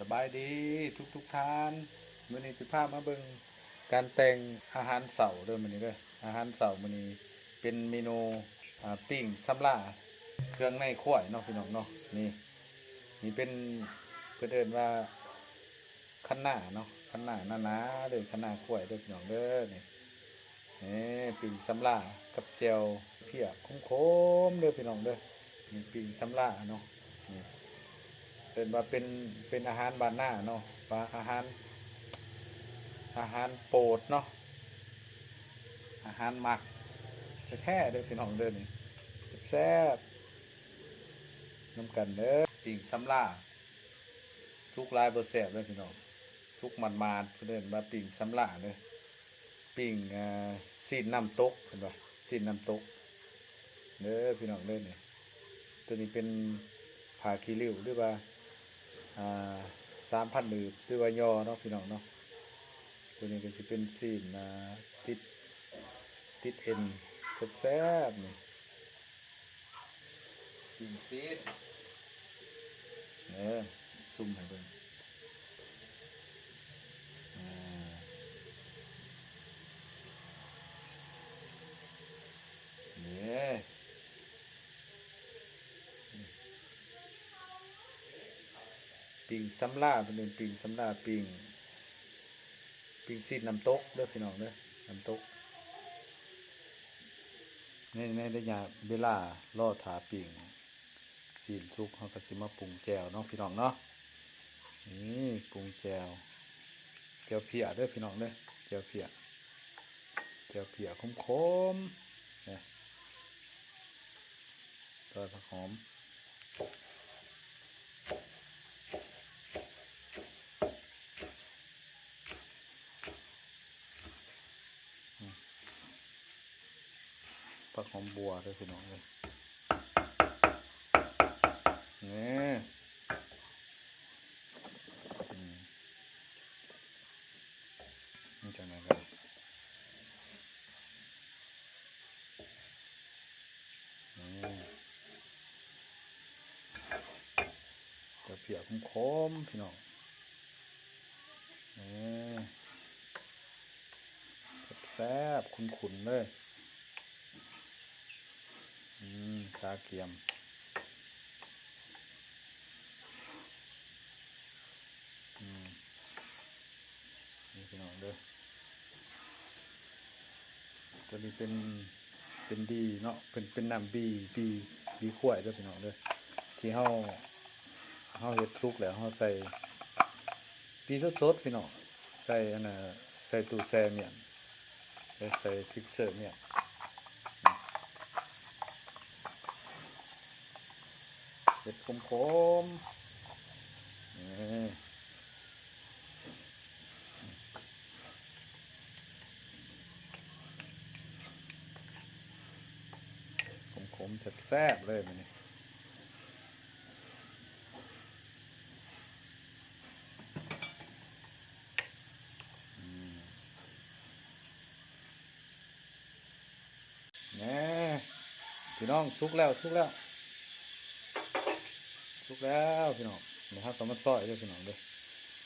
สบายดีทุกท่านมื้อนี้สิพามาเบิ่งการแต่งอาหารเช้าเด้อมื้อนี้เด้ออาหารเช้ามื้อนี้เป็นเมนูปิ้งสำลาเครื่องในข้วยเนาะพี่น้องเนาะนี่เป็นเพิ่นเอิ้นว่าคะน้าเนาะคะน้าหนาๆเด้อคะน้าข้วยเด้อพี่น้องเด้อนี่ปิ้งสำลากับแจ่วเพียขมๆเด้อพี่น้องเด้อนี่ปิ้งสำลาเนาะนี่ เป็นว่าเป็นอาหารบ้านหน้าเนาะว่าอาหารโปรดเนาะอาหารหมักแท้ๆเด้อพี่น้องเด้อนี่แซ่บน้ำกันเด้อปิ่งสำลาสุกลายบ่แซ่บเด้อพี่น้องสุกมันๆเพิ่นเอิ้นว่าปิ่งสำลาเด้อปิ่งซีนน้ำตกเห็นบ่ซีนน้ำตกเด้อพี่น้องเด้อนี่ตัวนี้เป็นผ้าขี้ริ้วหรือว่าอ่า3,000หรือว่ายอเนาะพี่น้องเนาะตัวนี้ก็สิเป็นซีนติดติดเอ็นแซ่บๆนี่ปิ่งซีดซุ่มให้เบิ่งอ่านี่ปิ่งสำลาเป็นปิ่งสำลาปิ่งซีดน้ำตกเด้อพี่น้องเด้อน้ำตกในระยะเวลารอถาปิ่งซีนสุกเฮาก็สิมาปรุงแจ่วเนาะพี่น้องเนาะนี่ปรุงแจ่วเพียเด้อพี่น้องเด้อแจ่วเพียขมๆเนี่ยตัวผักหอมผักหอมบัวเด้อพี่น้องเด้อนี่นี่จังได๋กันแจ่วเพียขมๆพี่น้องนี่แซ่บๆขุ่นๆเลยตาเกียมนี่พี่น้องเด้อตัวนี้เป็นดีเนาะเป็นน้ำบีข้วยเด้อพี่น้องเด้อที่เฮาเฮ็ดสุกแล้วเฮาใส่บีสดๆพี่น้องใส่อันน่ะใส่ตู้แช่เมียนใส่พริกเสิร์ฟเมียนเฮ็ดขมๆนี่ขมๆแซ่บๆเลยมื้อนี้แหน่พี่น้องสุกแล้วพี่น้องนะครับก็มาซอยเด้อพี่น้องเด้อ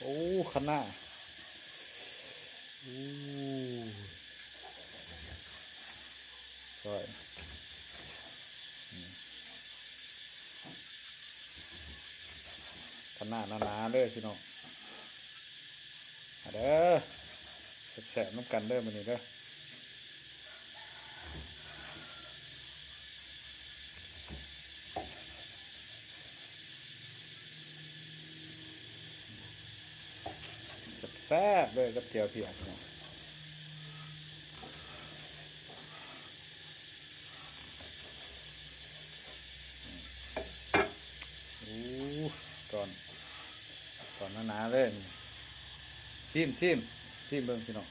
โอ้คะน้าอู้ซอยคะน้าหนาๆเด้อพี่น้องเด้อแซ่บๆน้ำกันเด้อมื้อนี้เด้อแซ่บเลยกับเจียวเพียพี่น้องอู้ตอนหนาๆเลยซิมเบิ่งพี่น้อง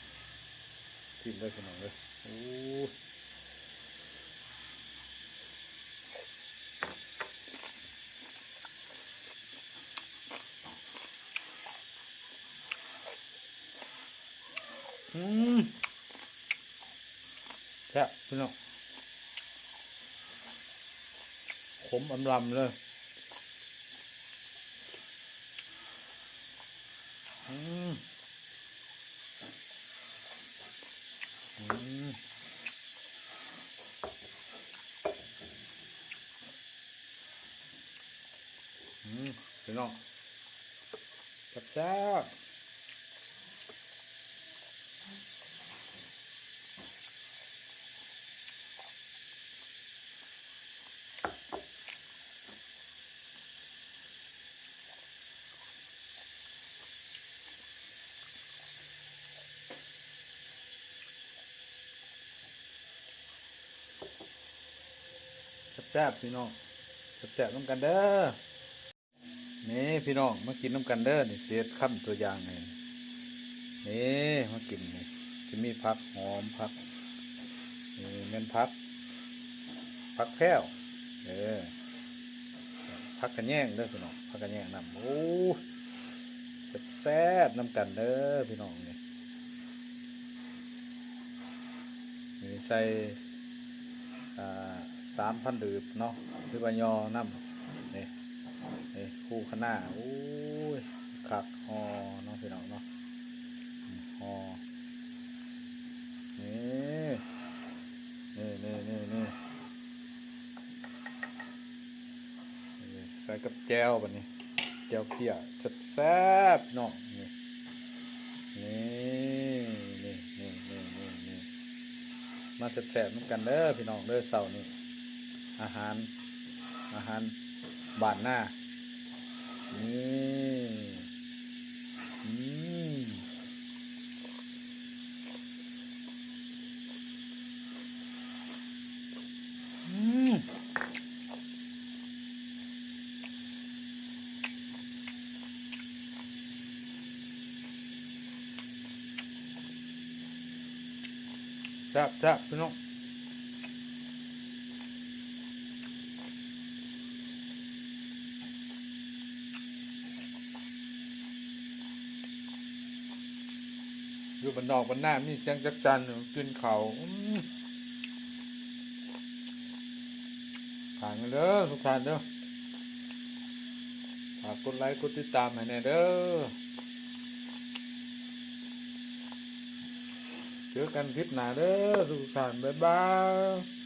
ซิมเลยพี่น้องเลยอู้แซ่บพี่น้องขมอำลำเลย อืมอืมพี่น้องจ้าแซ่บพี่น้องแซ่บน้ำกันเด้อนี่พี่น้องมากินน้ำกันเด้อนี่เสียดคำตัวอย่างนี่นี่มากินนี่จะมีผักหอมผักนี่เม่นผักแพ้วเออผักกระแยงเด้อพี่น้องผักกระแยงนำโอ้แซ่บน้ำกันเด้อพี่น้องนี่นี่ใส่อ่า3,000ดืบเนาะหรือว่ายอน้ำนี่นี่คู่ขนาโอ้ยคักฮอเนาะพี่น้องเนาะฮอนี่นี่ใส่กับแจวแบบนี้แจวเพียแซ่บๆเนาะนี่นี่มาแซ่บๆน้ำกันเด้อพี่น้องเด้อเสาร์นี้อาหารบ้านหน้านี่อืมอืมแซ่บพี่น้องอยู่บ้านนอกบ้านหน้ามีเสียงจักจันกินข้าวผ่านกันเด้อทุกท่านเด้อฝากกดไลค์กดติดตามให้แน่เด้อเจอกันคลิปหน้าเด้อทุกท่านบ๊ายบาย